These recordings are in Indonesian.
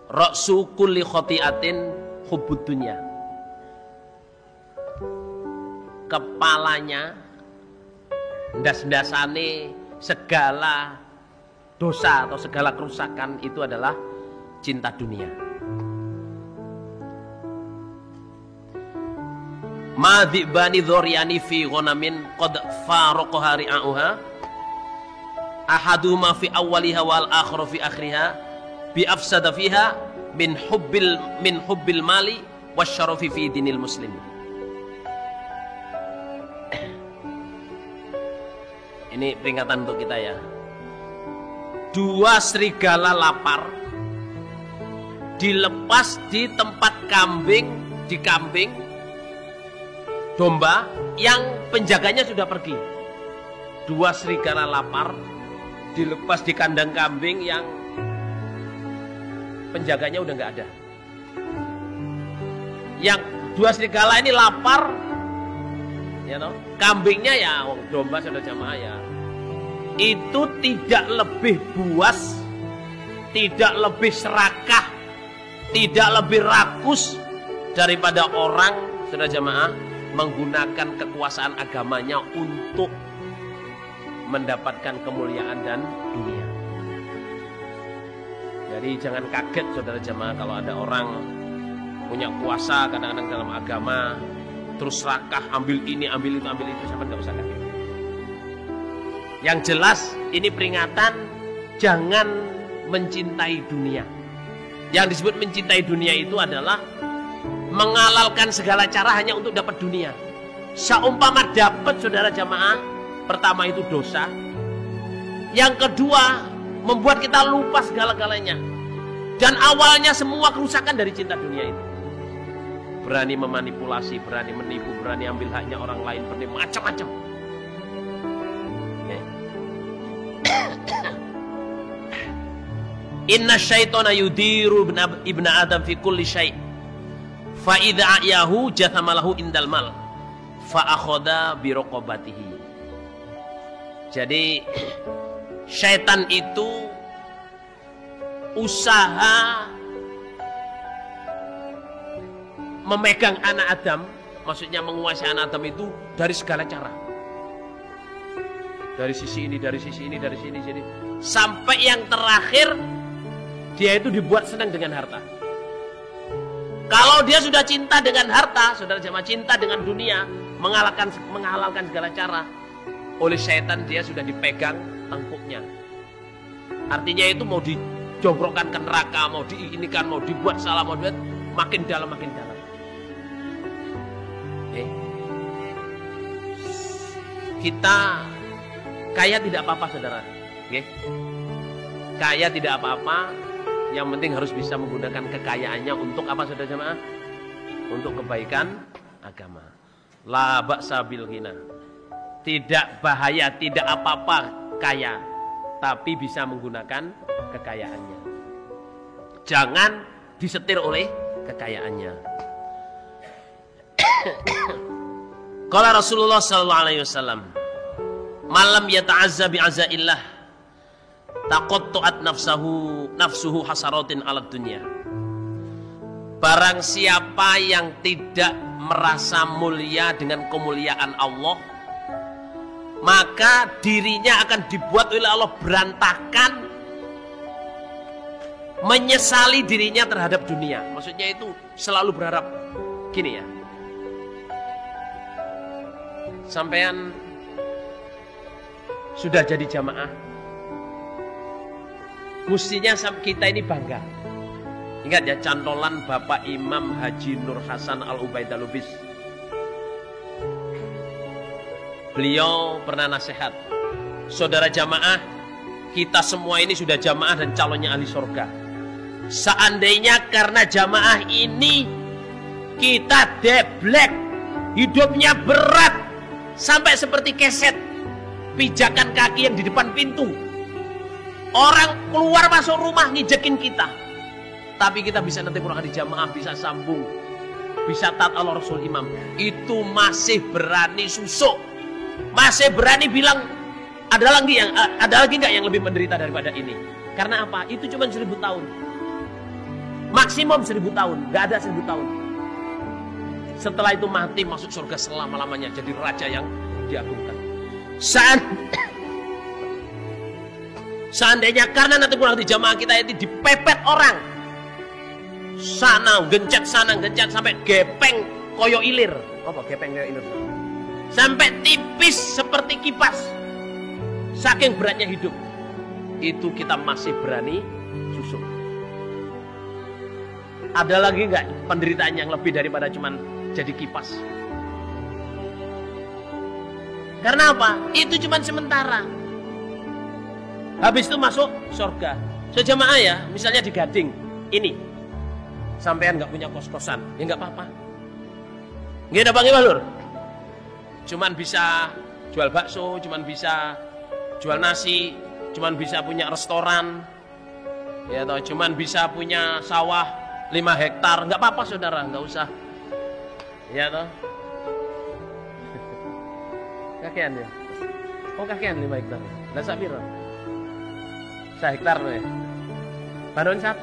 Ra'su kulli khotiatin hubbud dunya. Kepalanya, ndas-ndasane segala dosa atau segala kerusakan itu adalah cinta dunia. Ma dzibani dzuriyani fi ghanamin qad faraqaha ri'auha ahaduma fi awwaliha wal akharu fi akhiriha bi afsada fiha min hubbil mali wasyarafi fi dinil muslim. Ini peringatan untuk kita ya. Dua serigala lapar dilepas di tempat di kambing domba yang penjaganya sudah pergi. Dua serigala lapar dilepas di kandang kambing yang penjaganya udah nggak ada. Yang dua serigala ini lapar, ya toh? Kambingnya ya domba sudah jamaah ya. Itu tidak lebih buas, tidak lebih serakah, tidak lebih rakus daripada orang sudah jamaah menggunakan kekuasaan agamanya untuk mendapatkan kemuliaan dan dunia. Jadi jangan kaget saudara jamaah kalau ada orang punya kuasa kadang-kadang dalam agama terus serakah, ambil ini, ambil itu, sama nggak usah kaget. Yang jelas ini peringatan jangan mencintai dunia. Yang disebut mencintai dunia itu adalah menghalalkan segala cara hanya untuk dapat dunia. Seumpama dapat saudara jamaah, pertama itu dosa. Yang kedua membuat kita lupa segala-galanya. Dan awalnya semua kerusakan dari cinta dunia itu. Berani memanipulasi, berani menipu, berani ambil haknya orang lain, berani macam-macam. Inna syaitana yudiru ibna Adam fi kulli syai' fa idza a'yahu jathamalahu indal mal fa akhadha bi raqabatihi. Jadi syaitan itu usaha memegang anak Adam, maksudnya menguasai anak Adam itu dari segala cara. Dari sisi ini, dari sisi ini, dari sini. Sampai yang terakhir dia itu dibuat senang dengan harta. Kalau dia sudah cinta dengan harta, saudara jemaah, cinta dengan dunia, menghalalkan segala cara, oleh syaitan dia sudah dipegang tengkuknya. Artinya itu mau dijongkrokkan ke neraka, mau diinikan, mau dibuat salah, mau dibuat makin dalam. Kita kaya tidak apa-apa saudara. Kaya tidak apa-apa, yang penting harus bisa menggunakan kekayaannya untuk apa saudara jemaah? Untuk kebaikan agama. La ba'sa bil ghina. Tidak bahaya, tidak apa-apa kaya, tapi bisa menggunakan kekayaannya. Jangan disetir oleh kekayaannya. Qala Rasulullah sallallahu alaihi wasallam, "Malam yata'azza bi'azaillah, taqatta'at nafsuhu hasaratin 'alad dunya." Barang siapa yang tidak merasa mulia dengan kemuliaan Allah, maka dirinya akan dibuat oleh Allah berantakan, menyesali dirinya terhadap dunia. Maksudnya itu selalu berharap gini ya, sampean sudah jadi jamaah, mestinya kita ini bangga. Ingat ya, cantolan Bapak Imam Haji Nur Hasan Al-Ubaidah Lubis. Beliau pernah nasihat, saudara jamaah, kita semua ini sudah jamaah dan calonnya ahli surga. Seandainya karena jamaah ini kita deblek, hidupnya berat, sampai seperti keset pijakan kaki yang di depan pintu, orang keluar masuk rumah ngijekin kita, tapi kita bisa nanti kurang di jamaah, bisa sambung, bisa taat Allah Rasul Imam, itu masih berani susuk, masih berani bilang ada lagi nggak yang lebih menderita daripada ini? Karena apa? Itu cuma 1000 tahun. Maksimum 1000 tahun, nggak ada 1000 tahun. Setelah itu mati masuk surga selama-lamanya, jadi raja yang diagungkan. Seandainya karena nanti pulang di jamaah kita itu dipepet orang, sana gencet sampai gepeng koyo ilir. Apa gepeng koyo ilir? Sampai tipis seperti kipas. Saking beratnya hidup, itu kita masih berani susuk. Ada lagi nggak penderitaan yang lebih daripada cuman jadi kipas? Karena apa? Itu cuman sementara. Habis itu masuk surga. Sejamaah ya, misalnya di Gading ini, sampean nggak punya kos-kosan, ya nggak apa-apa. Nggak ada bang Lur. Cuman bisa jual bakso, cuman bisa jual nasi, cuman bisa punya restoran, ya toh, cuman bisa punya sawah 5 hektar, nggak apa-apa saudara, nggak usah, ya toh. Kakean ya, oh kakean 5 hektar, nggak sabir. 1 hektar ya, baron 1.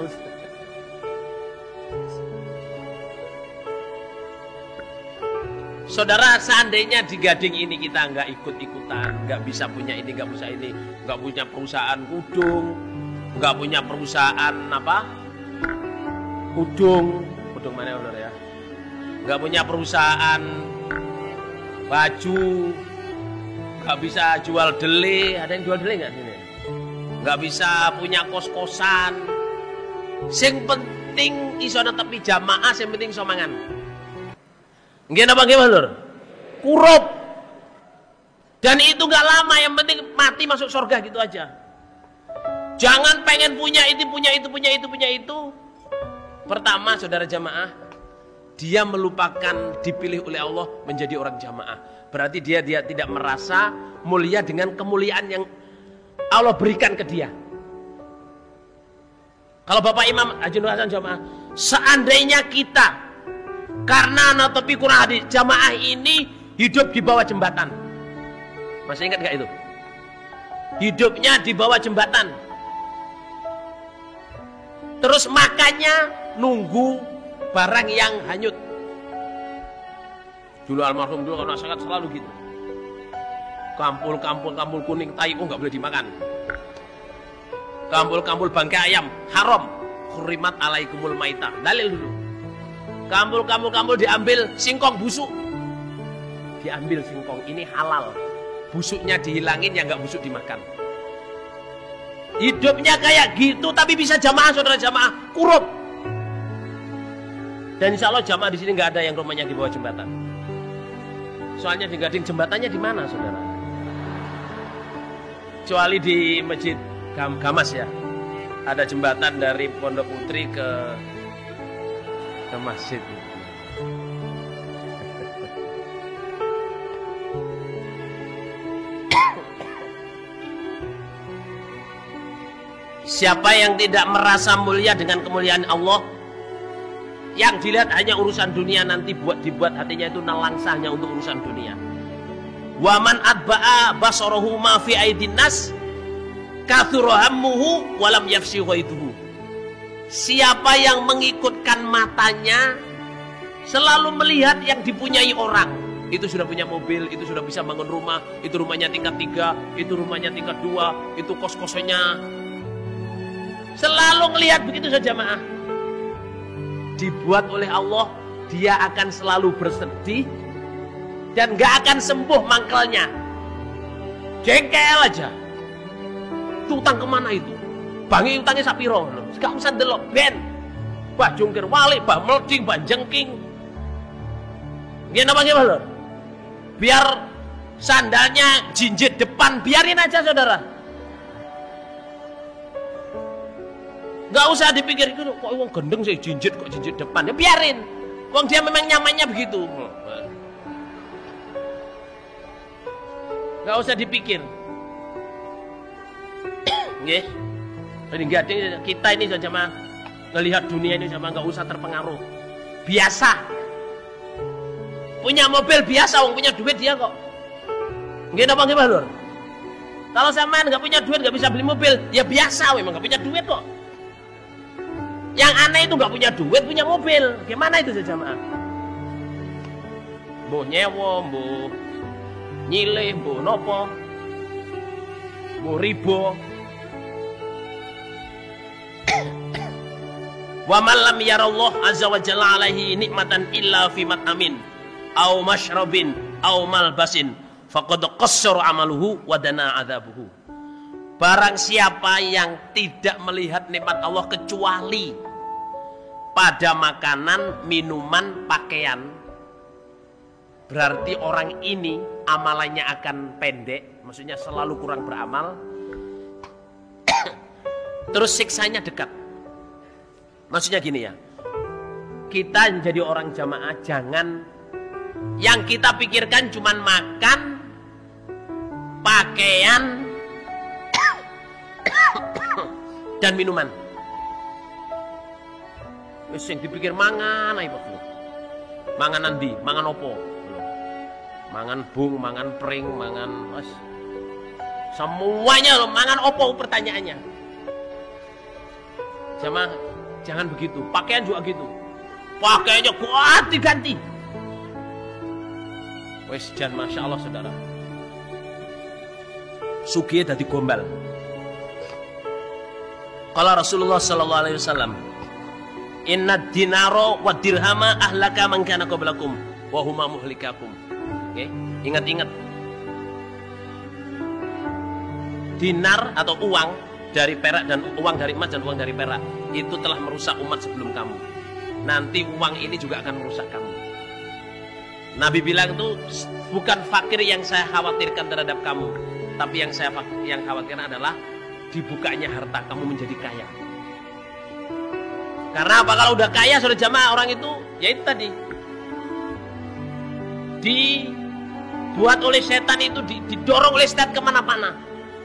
Saudara, seandainya di Gading ini kita nggak ikut-ikutan, nggak bisa punya ini, nggak bisa ini, nggak punya perusahaan kudung, nggak punya perusahaan apa? Kudung mana saudara ya? Nggak punya perusahaan baju, nggak bisa jual dele, ada yang jual dele nggak sini? Nggak bisa punya kos-kosan. Sing penting iso netepi jamaah, sing penting iso mangan. Nggih napa nggih Lur? Kurup. Dan itu nggak lama, yang penting mati masuk surga gitu aja. Jangan pengen punya itu. Pertama saudara jamaah, dia melupakan dipilih oleh Allah menjadi orang jamaah. Berarti dia tidak merasa mulia dengan kemuliaan yang Allah berikan ke dia. Kalau Bapak Imam Haji Nur Hasan jamaah, seandainya kita karena natopi Quran hadis jamaah ini hidup di bawah jembatan, masih ingat gak itu? Hidupnya di bawah jembatan, terus makannya nunggu barang yang hanyut. Dulu almarhum dulu kalau sangat selalu gitu. Kampul kuning tai nggak boleh dimakan. Kampul bangkai ayam haram. Hurimat alaikumul maitah. Dalil dulu. Kampul diambil singkong busuk. Diambil singkong ini halal. Busuknya dihilangin, yang nggak busuk dimakan. Hidupnya kayak gitu, tapi bisa jamaah saudara jamaah kurup. Dan insya Allah jamaah di sini nggak ada yang rumahnya di bawah jembatan. Soalnya di Gading jembatannya di mana saudara? Kecuali di Masjid Gamas ya, ada jembatan dari Pondok Putri ke masjid. Siapa yang tidak merasa mulia dengan kemuliaan Allah, yang dilihat hanya urusan dunia, nanti dibuat hatinya itu nelangsah hanya untuk urusan dunia. Waman atba'a basarahu ma fi aidin nas kathurahammuhu walam yafsi ghaiduhu. Siapa yang mengikutkan matanya selalu melihat yang dipunyai orang, itu sudah punya mobil, itu sudah bisa bangun rumah, itu rumahnya tingkat 3, itu rumahnya tingkat 2, itu kos-kosannya, selalu melihat begitu saja jamaah. Dibuat oleh Allah, dia akan selalu bersedih dan gak akan sembuh mangkelnya. Jengkel aja. Itu utang kemana itu? Bangi utangnya sapiro. Gak usah delok ben. Bah jungkir walik, bah melding, bah jengking. Gimana bang Lur? Biar sandalnya jinjit depan, biarin aja saudara. Gak usah dipikir, kok wong gendeng sih jinjit kok jinjit depan. Ya biarin. Wong dia memang nyamannya begitu. Gak usah dipikir. Nggih. Gading kita ini saja mah melihat dunia ini sama nggak usah terpengaruh. Biasa. Punya mobil biasa, wong punya duit dia kok. Nggih napa nggih Lur? Kalau sampean nggak punya duit, nggak bisa beli mobil, ya biasa, memang nggak punya duit kok. Yang aneh itu nggak punya duit, punya mobil. Gimana itu jamaah? Mbuh nyewa, mbuh nyilih, mbuh nopo, mbuh ribo. Wa man lam yarallahu azza wa jalla alaihi nikmatan illa fi mat'amin au masyrabin au malbasin faqad qassara amaluhu wa dana adzabuhu. Barang siapa yang tidak melihat nikmat Allah kecuali pada makanan, minuman, pakaian, berarti orang ini amalannya akan pendek, maksudnya selalu kurang beramal. Terus siksanya dekat. Maksudnya gini ya, kita jadi orang jamaah jangan yang kita pikirkan cuman makan, pakaian, dan minuman. Wis sing dipikir mangan ae Pak. Mangan nanti, mangan opo? Mangan bung, mangan pring, mangan wis. Semuanya loh, mangan opo pertanyaannya. Jamaah jangan begitu, pakaian juga gitu. Pakaiannya ganti-ganti. Wes jan masya Allah saudara. Sugih dadi gombal. Qala Rasulullah sallallahu alaihi wasallam, "Inna dinaro wa dirhama ahlaka man kana qablakum wa huma muhlikakum." Oke, ingat-ingat. Dinar atau uang dari perak dan uang dari emas dan uang dari perak itu telah merusak umat sebelum kamu. Nanti uang ini juga akan merusak kamu. Nabi bilang itu bukan fakir yang saya khawatirkan terhadap kamu, tapi yang khawatirkan adalah dibukanya harta kamu menjadi kaya. Karena apa? Kalau udah kaya sudah jamaah orang itu, ya itu tadi dibuat oleh setan itu, didorong oleh setan kemana-mana.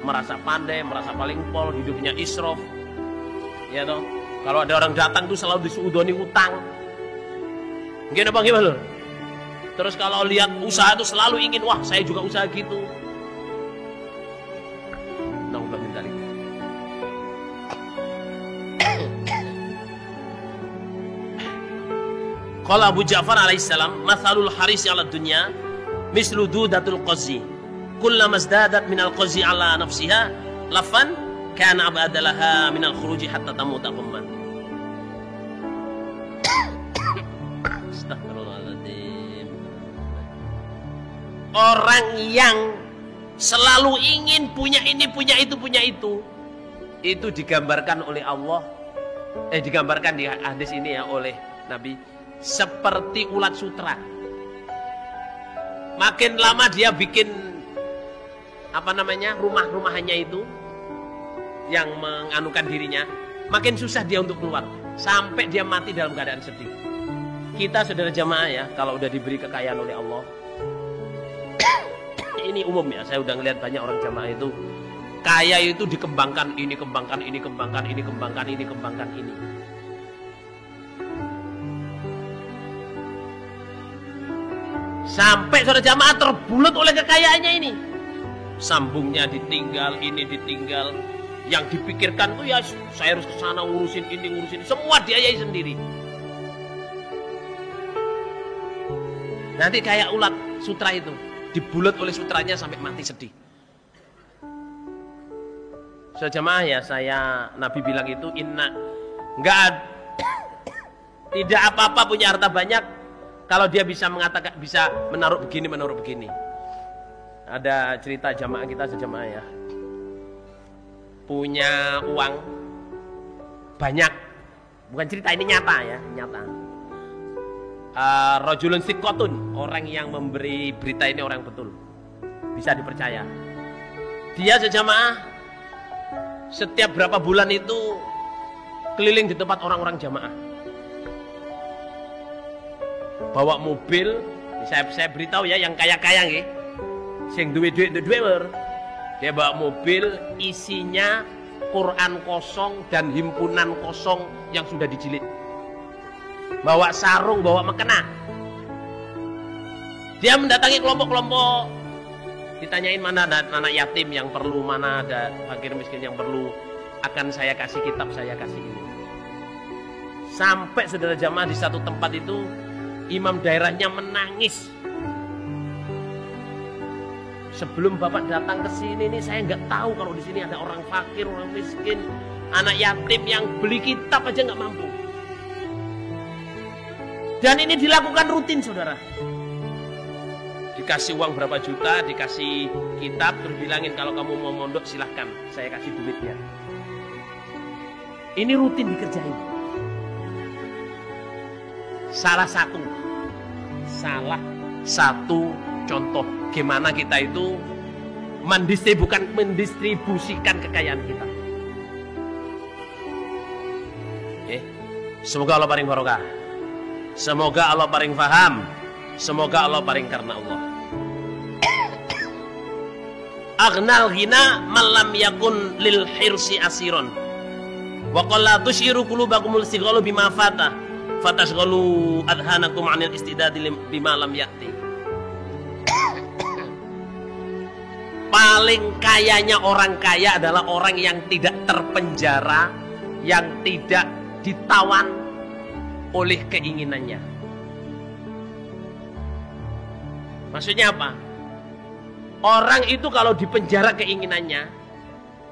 Merasa pandai, merasa paling pol, hidupnya israf. Ya toh. Kalau ada orang datang tuh selalu disuudoni utang. Gimana Bang gimana? Terus kalau lihat usaha tuh selalu ingin, wah saya juga usaha gitu. Nauzubillah min dzalik. Qala Abu Ja'far alaihissalam, "Matsalul harisi 'ala dunya mislu dudatul qazi. Kullama izdadat minal qazi 'ala nafsiha lafan kana abadalaha minal khuruji hatta tamuta qumman." Astagfirullahaladzim. Orang yang selalu ingin punya ini, punya itu digambarkan oleh Allah, digambarkan di hadis ini ya oleh Nabi seperti ulat sutra. Makin lama dia bikin rumah-rumahannya itu yang menganukan dirinya, makin susah dia untuk keluar sampai dia mati dalam keadaan sedih. Kita saudara jamaah ya, kalau udah diberi kekayaan oleh Allah, ini umum ya, saya udah ngelihat banyak orang jamaah itu kaya itu dikembangkan ini. Sampai saudara jamaah terbulut oleh kekayaannya ini. Sambungnya ditinggal, ini ditinggal. Yang dipikirkan tuh ya saya harus kesana ngurusin ini, semua diayai sendiri. Nanti kayak ulat sutra itu, dibulut oleh sutranya sampai mati sedih. Saudara jamaah ya, Nabi bilang itu tidak apa-apa punya harta banyak kalau dia bisa mengatakan, bisa menaruh begini. Ada cerita jamaah kita sejamaah ya, punya uang banyak, bukan cerita, ini nyata ya, nyata. Rajulun thiqatun, orang yang memberi berita ini orang betul, bisa dipercaya. Dia sejamaah setiap berapa bulan itu keliling di tempat orang-orang jamaah, bawa mobil. Saya beritahu ya, yang kaya-kaya nggih, sing duwe duit, dia bawa mobil isinya Quran kosong dan himpunan kosong yang sudah dijilid. Bawa sarung, bawa mekena. Dia mendatangi kelompok-kelompok, ditanyain mana ada anak yatim yang perlu, mana ada fakir miskin yang perlu, akan saya kasih kitab, saya kasih ini. Sampai saudara jamaah di satu tempat itu imam daerahnya menangis. Sebelum Bapak datang ke sini nih, saya nggak tahu kalau di sini ada orang fakir, orang miskin, anak yatim yang beli kitab aja nggak mampu. Dan ini dilakukan rutin, saudara. Dikasih uang berapa juta, dikasih kitab, terus bilangin kalau kamu mau mondok silahkan, saya kasih duitnya. Ini rutin dikerjain. Salah satu contoh gimana kita itu mendistribusikan kekayaan kita. Oke. Semoga Allah paling barokah. Semoga Allah paling faham. Semoga Allah paling karena Allah. Aghnal ghina man lam yakun lil hirsi asiron. Wa qad la tusyiru qulubakumul sighalu bima fata. Fatashghalu adhanakum 'anil istidadi bima lam ya'ti. Paling kayanya orang kaya adalah orang yang tidak terpenjara, yang tidak ditawan oleh keinginannya. Maksudnya apa? Orang itu kalau dipenjara keinginannya,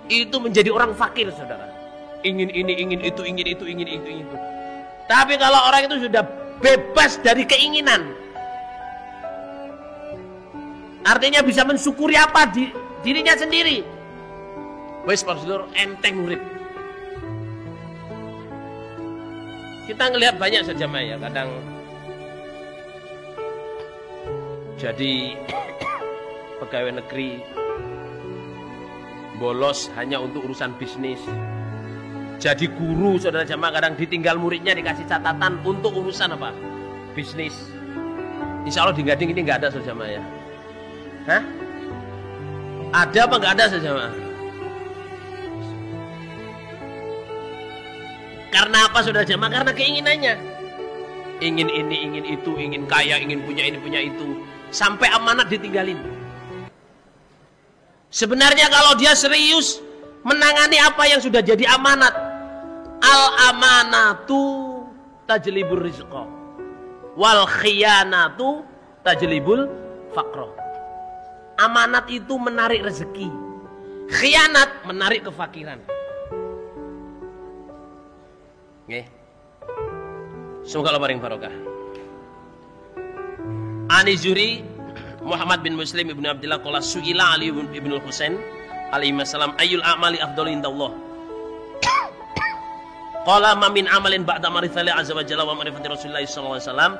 itu menjadi orang fakir, saudara. Ingin ini, ingin itu, ingin itu, ingin itu, ingin itu. Tapi kalau orang itu sudah bebas dari keinginan, artinya bisa mensyukuri apa di dirinya sendiri. Wes Pak enteng urip. Kita ngelihat banyak saja ya, kadang jadi pegawai negeri bolos hanya untuk urusan bisnis. Jadi guru, saudara jamaah, kadang ditinggal muridnya dikasih catatan untuk urusan apa? Bisnis. Insya Allah di Gading ini nggak ada, saudara jamaah ya. Hah? Ada apa nggak ada, saudara jamaah? Karena apa, saudara jamaah? Karena keinginannya. Ingin ini, ingin itu, ingin kaya, ingin punya ini, punya itu. Sampai amanat ditinggalin. Sebenarnya kalau dia serius menangani apa yang sudah jadi amanat, al-amanatu tajlibur rizqa wal khiyanatu tajlibul faqra. Amanat itu menarik rezeki, khianat menarik kefakiran. Nggih. Semoga Allah paring barokah. Ani Zuri Muhammad bin Muslim ibnu Abdullah qala su'ila Ali ibn al-Husain alaihi salam ayyul a'mali afdalu indallah. Qala ma min amalin ba'da ma'rifati azza wa jalla wa ma'rifati Rasulillah sallallahu alaihi wasallam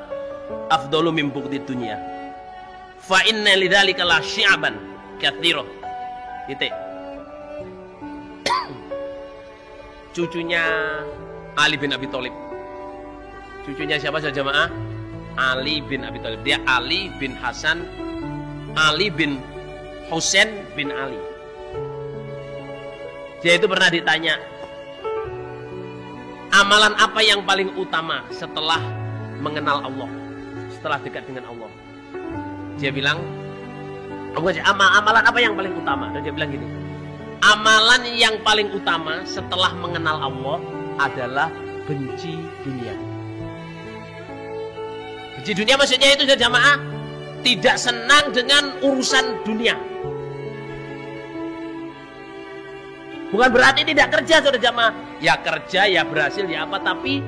afdalu min bughdid dunya. Fa inna lidzalika la syi'aban katsira. Titik. Cucunya Ali bin Abi Thalib. Cucunya siapa saja jamaah? Ali bin Abi Thalib. Dia Ali bin Hasan, Ali bin Husain bin Ali. Dia itu pernah ditanya, amalan apa yang paling utama setelah mengenal Allah, setelah dekat dengan Allah? Dia bilang, amalan apa yang paling utama? Dan dia bilang gini, amalan yang paling utama setelah mengenal Allah adalah benci dunia. Benci dunia maksudnya itu jamaah, tidak senang dengan urusan dunia. Bukan berarti tidak kerja, saudara jamaah. Ya kerja, ya berhasil, ya apa, tapi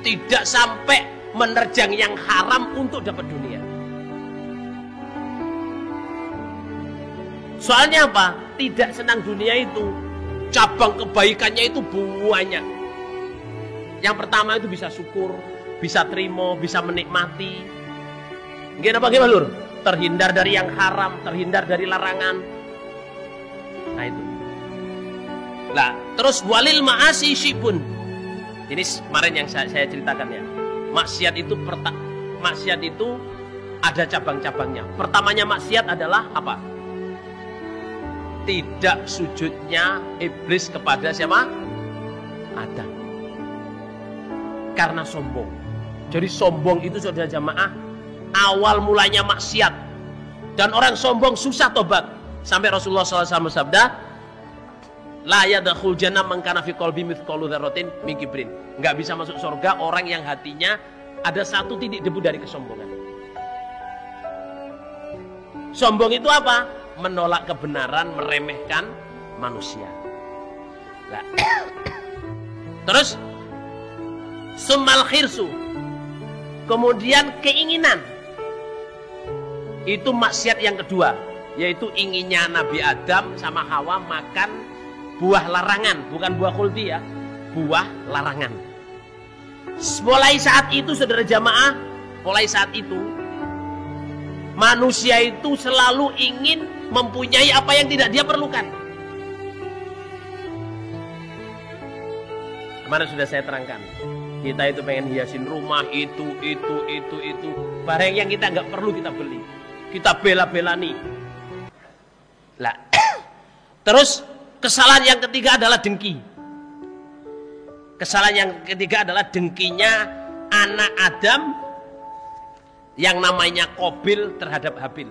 tidak sampai menerjang yang haram untuk dapat dunia. Soalnya apa? Tidak senang dunia itu, cabang kebaikannya itu banyak. Yang pertama itu bisa syukur, bisa terima, bisa menikmati. Gimana Lur? Terhindar dari yang haram, terhindar dari larangan. Nah itu. Nah, terus walil ma'asi syibun. Ini kemarin yang saya ceritakan ya. Maksiat itu ada cabang-cabangnya. Pertamanya maksiat adalah apa? Tidak sujudnya iblis kepada siapa? Adam. Karena sombong. Jadi sombong itu saudara jamaah awal mulanya maksiat. Dan orang sombong susah tobat. Sampai Rasulullah SAW bersabda, La yadkhul jannah man kana fi qalbi mithqalu dzarratin min kibrin. Enggak bisa masuk surga orang yang hatinya ada 1 titik debu dari kesombongan. Sombong itu apa? Menolak kebenaran, meremehkan manusia. Nah. Terus summal khirsu. Kemudian keinginan. Itu maksiat yang kedua, yaitu inginnya Nabi Adam sama Hawa makan buah larangan, bukan buah khuldi ya, buah larangan. Mulai saat itu saudara jamaah, mulai saat itu manusia itu selalu ingin mempunyai apa yang tidak dia perlukan. Kemarin sudah saya terangkan, kita itu pengen hiasin rumah itu. Barang yang kita nggak perlu kita beli, kita bela-bela nih. Lah, terus kesalahan yang ketiga adalah dengki. Kesalahan yang ketiga adalah dengkinya anak Adam yang namanya Qabil terhadap Habil.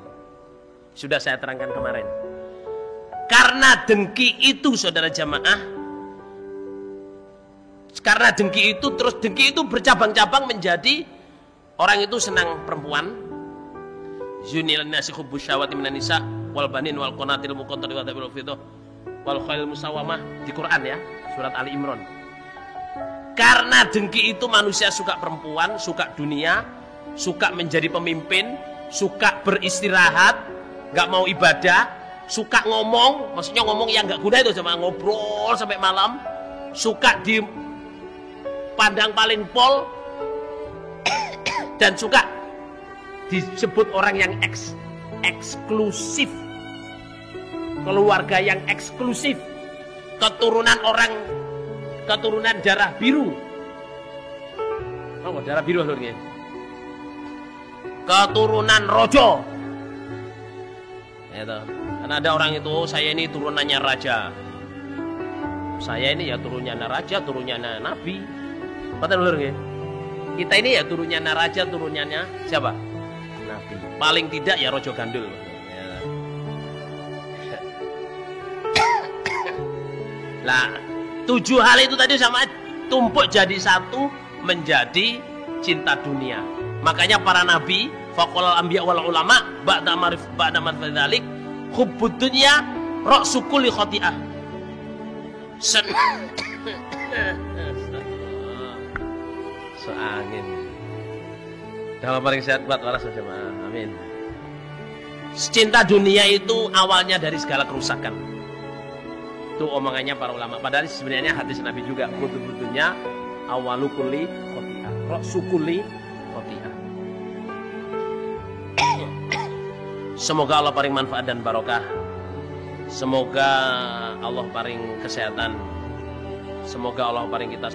Sudah saya terangkan kemarin. Karena dengki itu saudara jamaah, karena dengki itu, terus dengki itu bercabang-cabang menjadi orang itu senang perempuan. Zunil nasi hubbus syahwati minan nisa wal banin wal qanatil muqaddari wa tabil fiddah wal khail musawamah di Quran ya, surat Ali Imran. Karena dengki itu manusia suka perempuan, suka dunia, suka menjadi pemimpin, suka beristirahat, nggak mau ibadah, suka ngomong, maksudnya ngomong yang nggak guna itu, cuma ngobrol sampai malam, suka dipandang paling pol, dan suka disebut orang yang eksklusif, keluarga yang eksklusif, keturunan darah biru. Oh, darah biru akhirnya. Keturunan rojo. Itu. Karena ada orang itu, saya ini turunannya raja. Saya ini ya turunannya raja, turunannya nabi. Betul ya? Kita ini ya turunannya raja, turunannya siapa? Nabi. Paling tidak ya rojo gandul. Lah, 7 hal itu tadi sama tumpuk jadi satu menjadi cinta dunia. Makanya para nabi, faqalal anbiya wal ulama ba'da ma'rifadzalik hubbud dunya ra'su kulli khati'ah. Seangin. Dalam paling sehat buat waras jemaah. Amin. Cinta dunia itu awalnya dari segala kerusakan. Itu omongannya para ulama. Padahal sebenarnya hadis Nabi juga, butuh-butuhnya awalu kulli khati'ah, ra'su kulli khati'ah. Semoga Allah paling manfaat dan barokah. Semoga Allah paling kesehatan. Semoga Allah paling kita